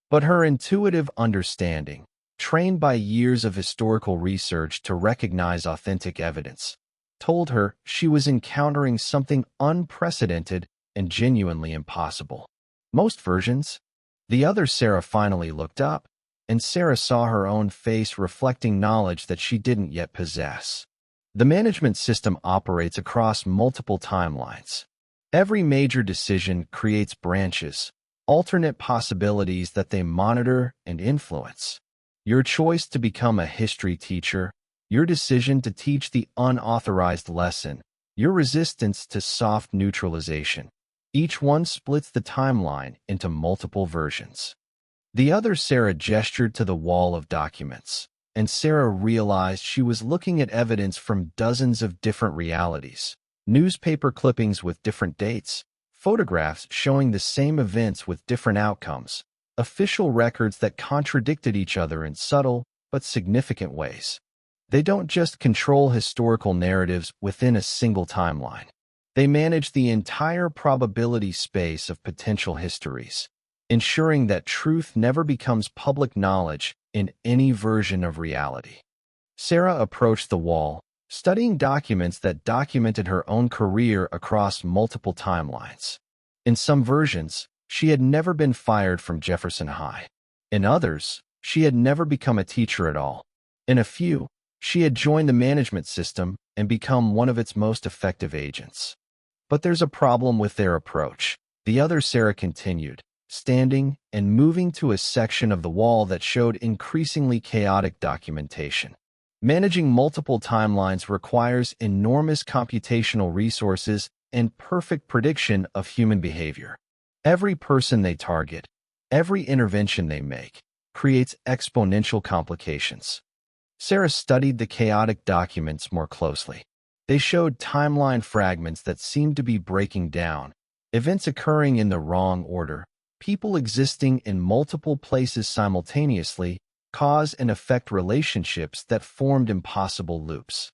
But her intuitive understanding, trained by years of historical research to recognize authentic evidence, told her she was encountering something unprecedented and genuinely impossible. Most versions. The other Sarah finally looked up, and Sarah saw her own face reflecting knowledge that she didn't yet possess. The management system operates across multiple timelines. Every major decision creates branches, alternate possibilities that they monitor and influence. Your choice to become a history teacher, your decision to teach the unauthorized lesson, your resistance to soft neutralization. Each one splits the timeline into multiple versions. The other Sarah gestured to the wall of documents, and Sarah realized she was looking at evidence from dozens of different realities. Newspaper clippings with different dates, photographs showing the same events with different outcomes, official records that contradicted each other in subtle but significant ways. They don't just control historical narratives within a single timeline. They manage the entire probability space of potential histories, ensuring that truth never becomes public knowledge in any version of reality. Sarah approached the wall, studying documents that documented her own career across multiple timelines. In some versions, she had never been fired from Jefferson High. In others, she had never become a teacher at all. In a few, she had joined the management system and become one of its most effective agents. But there's a problem with their approach, the other Sarah continued, standing and moving to a section of the wall that showed increasingly chaotic documentation. Managing multiple timelines requires enormous computational resources and perfect prediction of human behavior. Every person they target, every intervention they make, creates exponential complications. Sarah studied the chaotic documents more closely. They showed timeline fragments that seemed to be breaking down, events occurring in the wrong order, people existing in multiple places simultaneously, cause and effect relationships that formed impossible loops.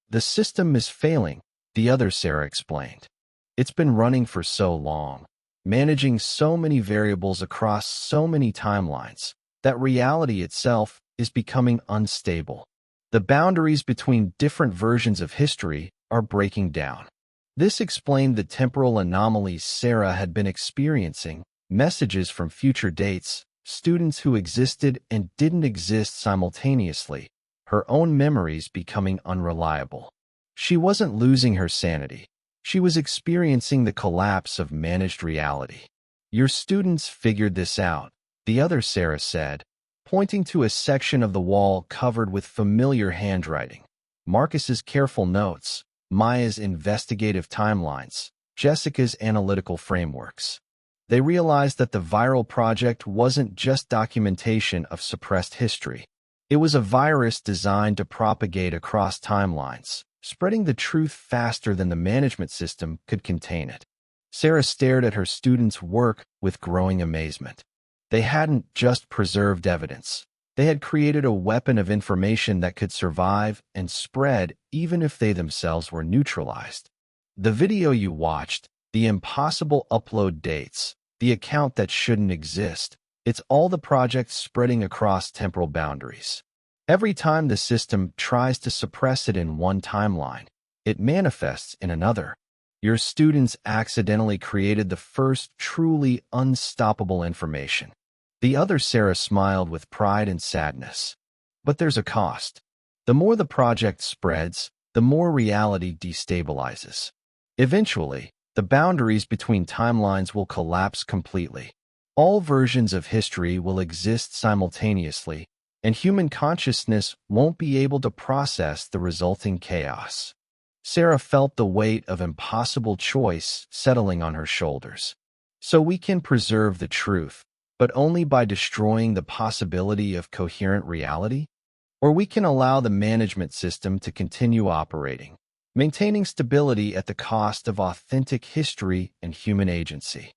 The system is failing, the other Sarah explained. It's been running for so long, managing so many variables across so many timelines, that reality itself is becoming unstable. The boundaries between different versions of history are breaking down. This explained the temporal anomalies Sarah had been experiencing, messages from future dates, students who existed and didn't exist simultaneously, her own memories becoming unreliable. She wasn't losing her sanity. She was experiencing the collapse of managed reality. Your students figured this out, the other Sarah said, pointing to a section of the wall covered with familiar handwriting. Marcus's careful notes, Maya's investigative timelines, Jessica's analytical frameworks. They realized that the Viral Project wasn't just documentation of suppressed history. It was a virus designed to propagate across timelines, spreading the truth faster than the management system could contain it. Sarah stared at her students' work with growing amazement. They hadn't just preserved evidence. They had created a weapon of information that could survive and spread even if they themselves were neutralized. The video you watched, the impossible upload dates, the account that shouldn't exist, it's all the projects spreading across temporal boundaries. Every time the system tries to suppress it in one timeline, it manifests in another. Your students accidentally created the first truly unstoppable information. The other Sarah smiled with pride and sadness. But there's a cost. The more the project spreads, the more reality destabilizes. Eventually, the boundaries between timelines will collapse completely. All versions of history will exist simultaneously, and human consciousness won't be able to process the resulting chaos. Sarah felt the weight of impossible choice settling on her shoulders. So we can preserve the truth, but only by destroying the possibility of coherent reality? Or we can allow the management system to continue operating, maintaining stability at the cost of authentic history and human agency.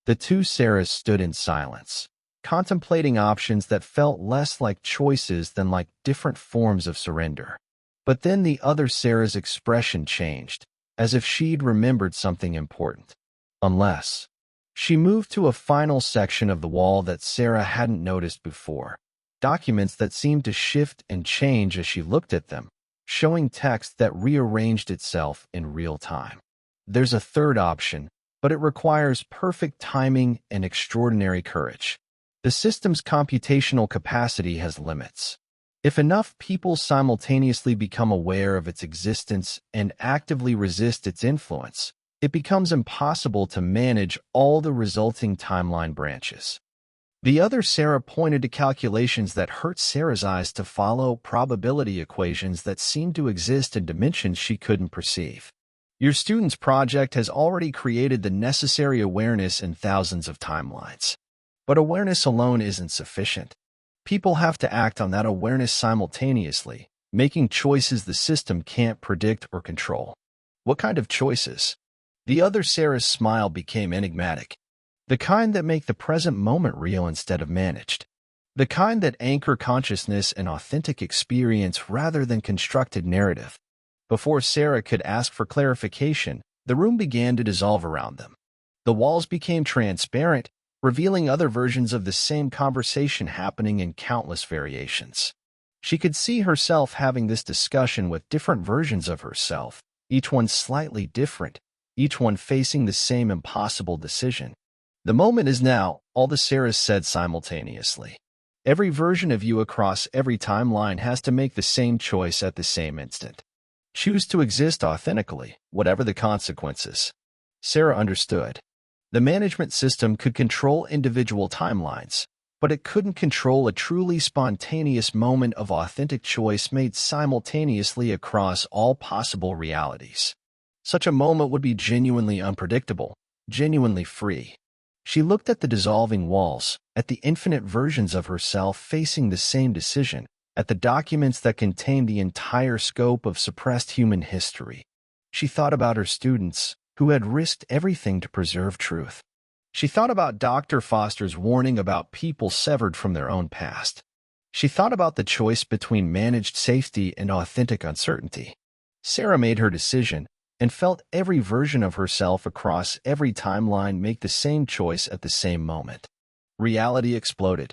The two Sarahs stood in silence, contemplating options that felt less like choices than like different forms of surrender. But then the other Sarah's expression changed, as if she'd remembered something important. Unless she moved to a final section of the wall that Sarah hadn't noticed before, documents that seemed to shift and change as she looked at them, showing text that rearranged itself in real time. There's a third option, but it requires perfect timing and extraordinary courage. The system's computational capacity has limits. If enough people simultaneously become aware of its existence and actively resist its influence, it becomes impossible to manage all the resulting timeline branches. The other Sarah pointed to calculations that hurt Sarah's eyes to follow, probability equations that seemed to exist in dimensions she couldn't perceive. Your student's project has already created the necessary awareness in thousands of timelines. But awareness alone isn't sufficient. People have to act on that awareness simultaneously, making choices the system can't predict or control. What kind of choices? The other Sarah's smile became enigmatic. The kind that make the present moment real instead of managed. The kind that anchor consciousness in authentic experience rather than constructed narrative. Before Sarah could ask for clarification, the room began to dissolve around them. The walls became transparent, revealing other versions of the same conversation happening in countless variations. She could see herself having this discussion with different versions of herself, each one slightly different, each one facing the same impossible decision. The moment is now, all the Sarahs said simultaneously. Every version of you across every timeline has to make the same choice at the same instant. Choose to exist authentically, whatever the consequences. Sarah understood. The management system could control individual timelines, but it couldn't control a truly spontaneous moment of authentic choice made simultaneously across all possible realities. Such a moment would be genuinely unpredictable, genuinely free. She looked at the dissolving walls, at the infinite versions of herself facing the same decision, at the documents that contained the entire scope of suppressed human history. She thought about her students, who had risked everything to preserve truth. She thought about Dr. Foster's warning about people severed from their own past. She thought about the choice between managed safety and authentic uncertainty. Sarah made her decision and felt every version of herself across every timeline make the same choice at the same moment. Reality exploded.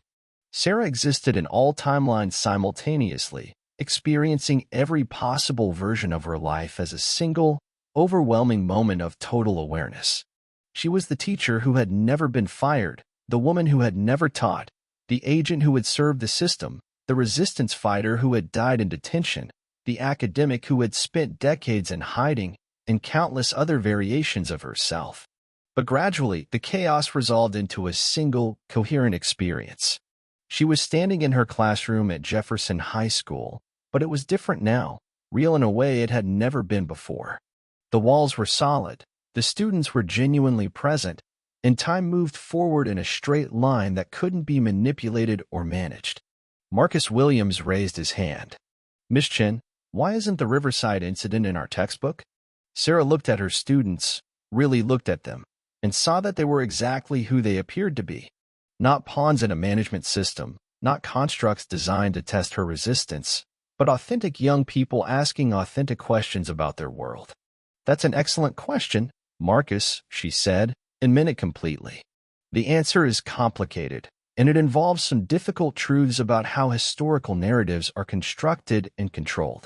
Sarah existed in all timelines simultaneously, experiencing every possible version of her life as a single, overwhelming moment of total awareness. She was the teacher who had never been fired, the woman who had never taught, the agent who had served the system, the resistance fighter who had died in detention, the academic who had spent decades in hiding, and countless other variations of herself. But gradually, the chaos resolved into a single, coherent experience. She was standing in her classroom at Jefferson High School, but it was different now, real in a way it had never been before. The walls were solid, the students were genuinely present, and time moved forward in a straight line that couldn't be manipulated or managed. Marcus Williams raised his hand. "Miss Chen, why isn't the Riverside incident in our textbook?" Sarah looked at her students, really looked at them, and saw that they were exactly who they appeared to be. Not pawns in a management system, not constructs designed to test her resistance, but authentic young people asking authentic questions about their world. That's an excellent question, Marcus, she said, and meant it completely. The answer is complicated, and it involves some difficult truths about how historical narratives are constructed and controlled.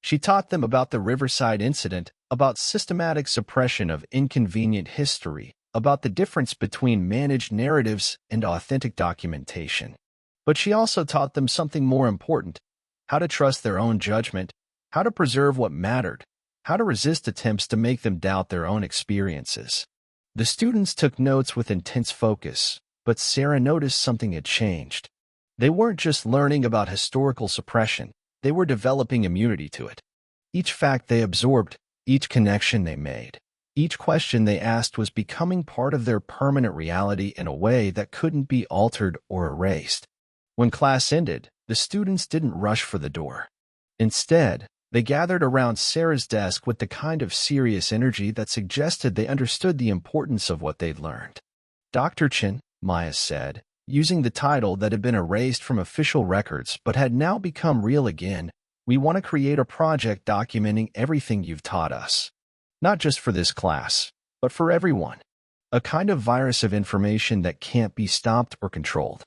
She taught them about the Riverside incident, about systematic suppression of inconvenient history, about the difference between managed narratives and authentic documentation. But she also taught them something more important: how to trust their own judgment, how to preserve what mattered, how to resist attempts to make them doubt their own experiences. The students took notes with intense focus, but Sarah noticed something had changed. They weren't just learning about historical suppression, they were developing immunity to it. Each fact they absorbed, each connection they made, each question they asked was becoming part of their permanent reality in a way that couldn't be altered or erased. When class ended, the students didn't rush for the door. Instead, they gathered around Sarah's desk with the kind of serious energy that suggested they understood the importance of what they'd learned. "Dr. Chen," Maya said, using the title that had been erased from official records but had now become real again, "we want to create a project documenting everything you've taught us. Not just for this class, but for everyone. A kind of virus of information that can't be stopped or controlled."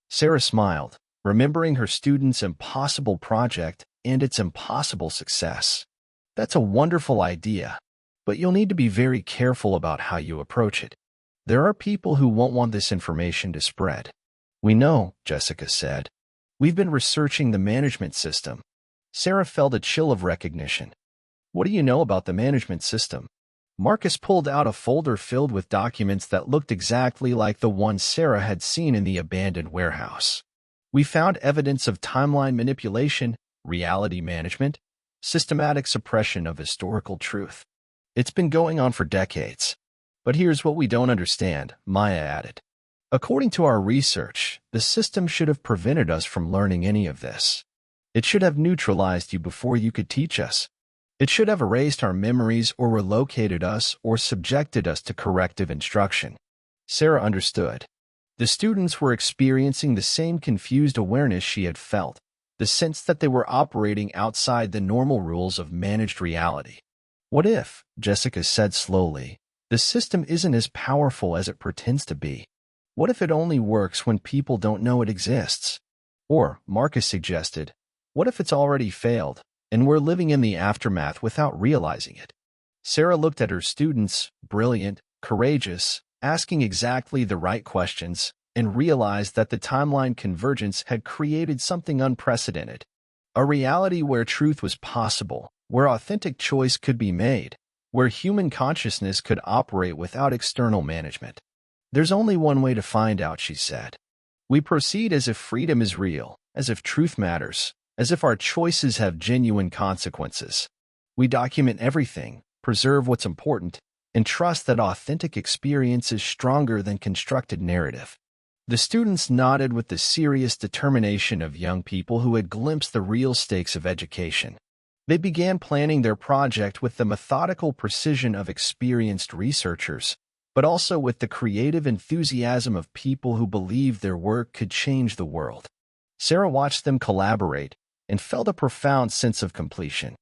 Sarah smiled, remembering her students' impossible project and its impossible success. "That's a wonderful idea, but you'll need to be very careful about how you approach it. There are people who won't want this information to spread." "We know," Jessica said. "We've been researching the management system." Sarah felt a chill of recognition. "What do you know about the management system?" Marcus pulled out a folder filled with documents that looked exactly like the one Sarah had seen in the abandoned warehouse. "We found evidence of timeline manipulation, reality management, systematic suppression of historical truth. It's been going on for decades. But here's what we don't understand," Maya added. "According to our research, the system should have prevented us from learning any of this. It should have neutralized you before you could teach us. It should have erased our memories or relocated us or subjected us to corrective instruction." Sarah understood. The students were experiencing the same confused awareness she had felt, the sense that they were operating outside the normal rules of managed reality. "What if," Jessica said slowly, "the system isn't as powerful as it pretends to be? What if it only works when people don't know it exists?" Or, Marcus suggested, what if it's already failed, and we're living in the aftermath without realizing it? Sarah looked at her students, brilliant, courageous, asking exactly the right questions, and realized that the timeline convergence had created something unprecedented. A reality where truth was possible, where authentic choice could be made, where human consciousness could operate without external management. "There's only one way to find out," she said. "We proceed as if freedom is real, as if truth matters, as if our choices have genuine consequences. We document everything, preserve what's important, and trust that authentic experience is stronger than constructed narrative." The students nodded with the serious determination of young people who had glimpsed the real stakes of education. They began planning their project with the methodical precision of experienced researchers, but also with the creative enthusiasm of people who believed their work could change the world. Sarah watched them collaborate and felt a profound sense of completion.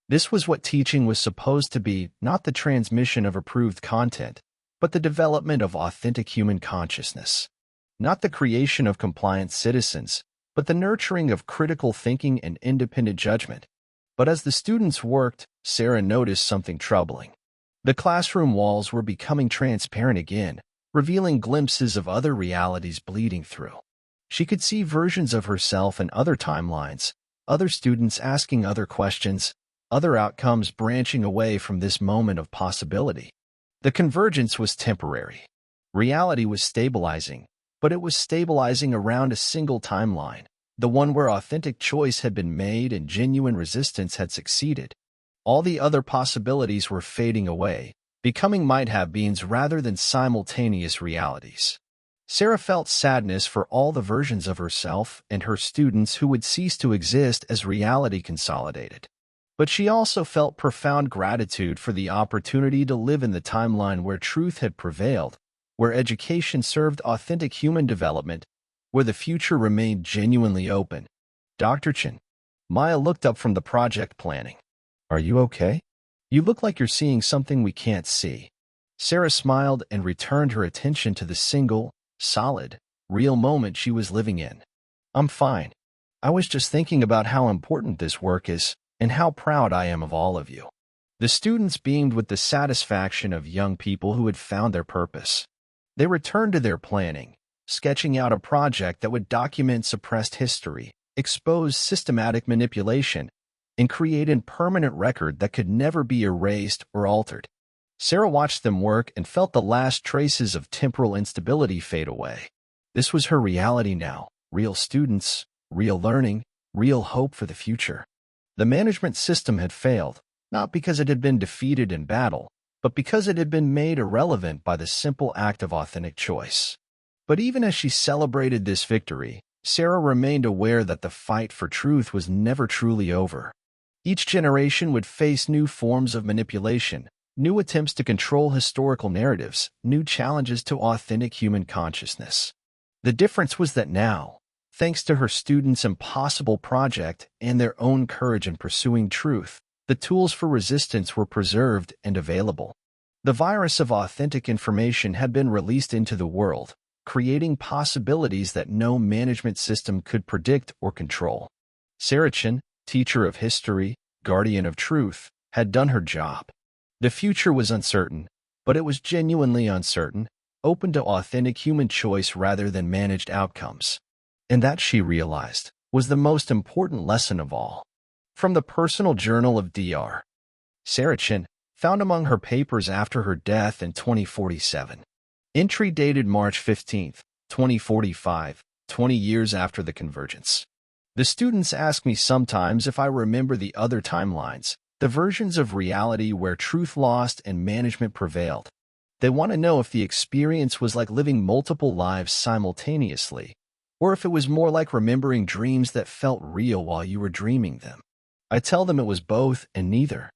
This was what teaching was supposed to be, not the transmission of approved content, but the development of authentic human consciousness. Not the creation of compliant citizens, but the nurturing of critical thinking and independent judgment. But as the students worked, Sarah noticed something troubling. The classroom walls were becoming transparent again, revealing glimpses of other realities bleeding through. She could see versions of herself in other timelines, other students asking other questions, other outcomes branching away from this moment of possibility. The convergence was temporary. Reality was stabilizing, but it was stabilizing around a single timeline, the one where authentic choice had been made and genuine resistance had succeeded. All the other possibilities were fading away, becoming might-have-beens rather than simultaneous realities. Sarah felt sadness for all the versions of herself and her students who would cease to exist as reality consolidated. But she also felt profound gratitude for the opportunity to live in the timeline where truth had prevailed, where education served authentic human development, where the future remained genuinely open. Dr. Chen. Maya looked up from the project planning. Are you okay? You look like you're seeing something we can't see. Sarah smiled and returned her attention to the single, solid, real moment she was living in. I'm fine. I was just thinking about how important this work is and how proud I am of all of you. The students beamed with the satisfaction of young people who had found their purpose. They returned to their planning, sketching out a project that would document suppressed history, expose systematic manipulation, and create a permanent record that could never be erased or altered. Sarah watched them work and felt the last traces of temporal instability fade away. This was her reality now: real students, real learning, real hope for the future. The management system had failed, not because it had been defeated in battle, but because it had been made irrelevant by the simple act of authentic choice. But even as she celebrated this victory, Sarah remained aware that the fight for truth was never truly over. Each generation would face new forms of manipulation, new attempts to control historical narratives, new challenges to authentic human consciousness. The difference was that now, thanks to her students' impossible project and their own courage in pursuing truth, the tools for resistance were preserved and available. The virus of authentic information had been released into the world, creating possibilities that no management system could predict or control. Sarah Chen, teacher of history, guardian of truth, had done her job. The future was uncertain, but it was genuinely uncertain, open to authentic human choice rather than managed outcomes. And that, she realized, was the most important lesson of all. From the personal journal of Dr. Sarah Chen, found among her papers after her death in 2047. Entry dated March 15, 2045, 20 years after the convergence. The students ask me sometimes if I remember the other timelines, the versions of reality where truth lost and management prevailed. They want to know if the experience was like living multiple lives simultaneously, or if it was more like remembering dreams that felt real while you were dreaming them. I tell them it was both and neither.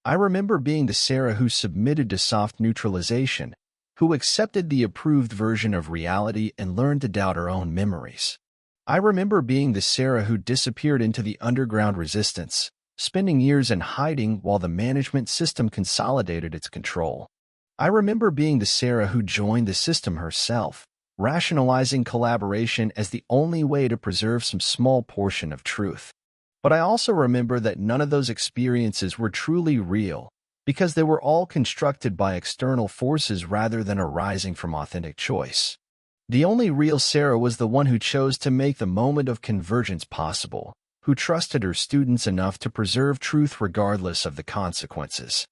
I remember being the Sarah who submitted to soft neutralization, who accepted the approved version of reality and learned to doubt her own memories. I remember being the Sarah who disappeared into the underground resistance, spending years in hiding while the management system consolidated its control. I remember being the Sarah who joined the system herself, rationalizing collaboration as the only way to preserve some small portion of truth. But I also remember that none of those experiences were truly real, because they were all constructed by external forces rather than arising from authentic choice. The only real Sarah was the one who chose to make the moment of convergence possible, who trusted her students enough to preserve truth regardless of the consequences.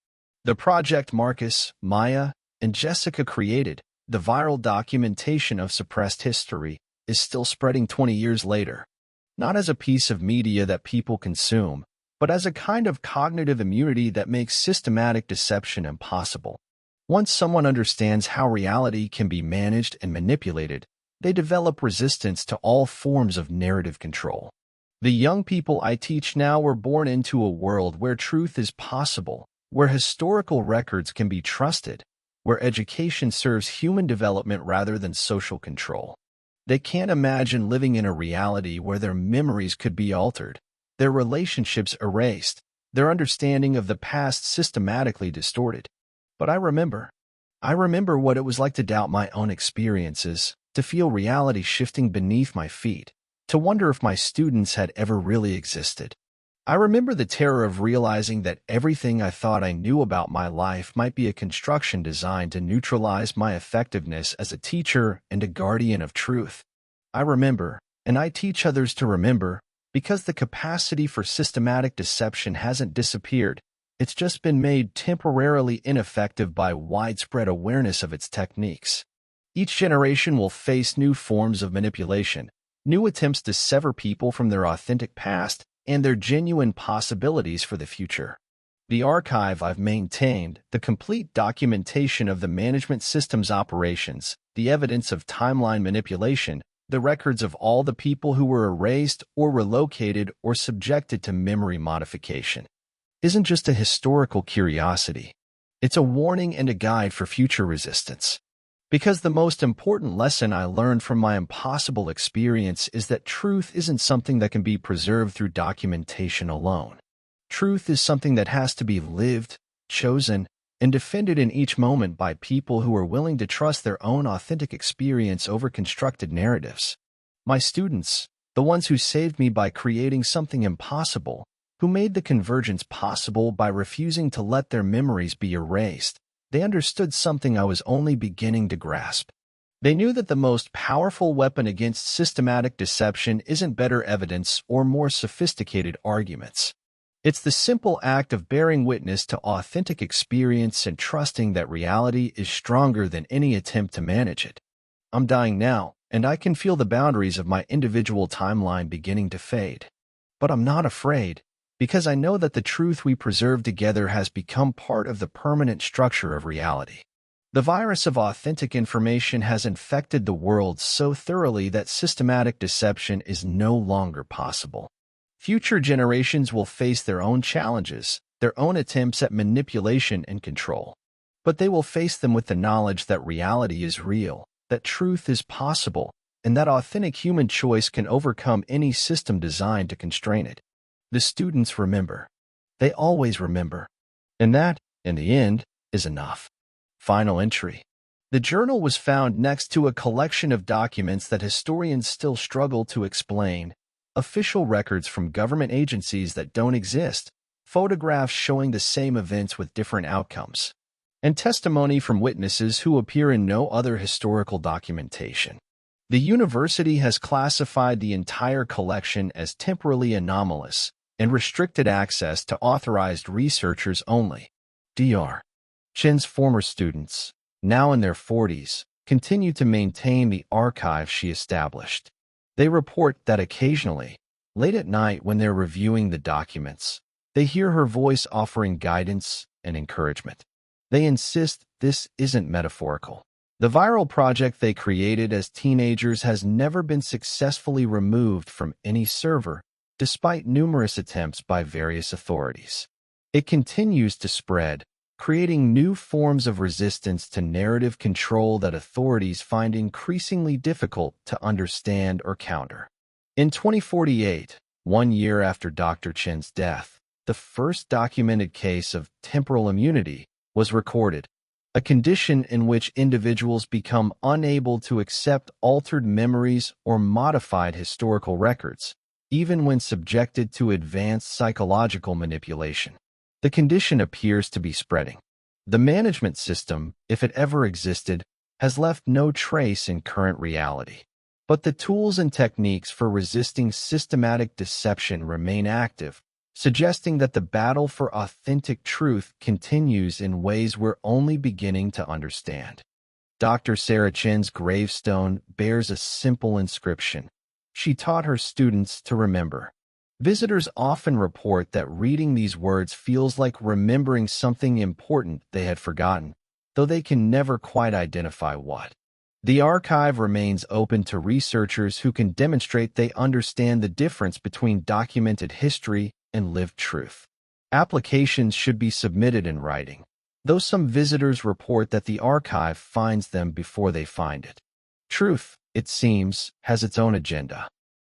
The project Marcus, Maya, and Jessica created, the viral documentation of suppressed history, is still spreading 20 years later. Not as a piece of media that people consume, but as a kind of cognitive immunity that makes systematic deception impossible. Once someone understands how reality can be managed and manipulated, they develop resistance to all forms of narrative control. The young people I teach now were born into a world where truth is possible, where historical records can be trusted, where education serves human development rather than social control. They can't imagine living in a reality where their memories could be altered, their relationships erased, their understanding of the past systematically distorted. But I remember what it was like to doubt my own experiences, to feel reality shifting beneath my feet, to wonder if my students had ever really existed. I remember the terror of realizing that everything I thought I knew about my life might be a construction designed to neutralize my effectiveness as a teacher and a guardian of truth. I remember, and I teach others to remember, because the capacity for systematic deception hasn't disappeared. It's just been made temporarily ineffective by widespread awareness of its techniques. Each generation will face new forms of manipulation, new attempts to sever people from their authentic past and their genuine possibilities for the future. The archive I've maintained, the complete documentation of the management system's operations, the evidence of timeline manipulation, the records of all the people who were erased or relocated or subjected to memory modification, isn't just a historical curiosity. It's a warning and a guide for future resistance. Because the most important lesson I learned from my impossible experience is that truth isn't something that can be preserved through documentation alone. Truth is something that has to be lived, chosen, and defended in each moment by people who are willing to trust their own authentic experience over constructed narratives. My students, the ones who saved me by creating something impossible, who made the convergence possible by refusing to let their memories be erased, they understood something I was only beginning to grasp. They knew that the most powerful weapon against systematic deception isn't better evidence or more sophisticated arguments. It's the simple act of bearing witness to authentic experience and trusting that reality is stronger than any attempt to manage it. I'm dying now, and I can feel the boundaries of my individual timeline beginning to fade. But I'm not afraid, because I know that the truth we preserve together has become part of the permanent structure of reality. The virus of authentic information has infected the world so thoroughly that systematic deception is no longer possible. Future generations will face their own challenges, their own attempts at manipulation and control. But they will face them with the knowledge that reality is real, that truth is possible, and that authentic human choice can overcome any system designed to constrain it. The students remember. They always remember. And that, in the end, is enough. Final entry. The journal was found next to a collection of documents that historians still struggle to explain, official records from government agencies that don't exist, photographs showing the same events with different outcomes, and testimony from witnesses who appear in no other historical documentation. The university has classified the entire collection as temporally anomalous and restricted access to authorized researchers only. Dr. Chen's former students, now in their 40s, continue to maintain the archive she established. They report that occasionally, late at night when they're reviewing the documents, they hear her voice offering guidance and encouragement. They insist this isn't metaphorical. The viral project they created as teenagers has never been successfully removed from any server, despite numerous attempts by various authorities. It continues to spread, creating new forms of resistance to narrative control that authorities find increasingly difficult to understand or counter. In 2048, 1 year after Dr. Chen's death, the first documented case of temporal immunity was recorded, a condition in which individuals become unable to accept altered memories or modified historical records, even when subjected to advanced psychological manipulation. The condition appears to be spreading. The management system, if it ever existed, has left no trace in current reality. But the tools and techniques for resisting systematic deception remain active, suggesting that the battle for authentic truth continues in ways we're only beginning to understand. Dr. Sarah Chen's gravestone bears a simple inscription. She taught her students to remember. Visitors often report that reading these words feels like remembering something important they had forgotten, though they can never quite identify what. The archive remains open to researchers who can demonstrate they understand the difference between documented history and lived truth. Applications should be submitted in writing, though some visitors report that the archive finds them before they find it. Truth, it seems, has its own agenda.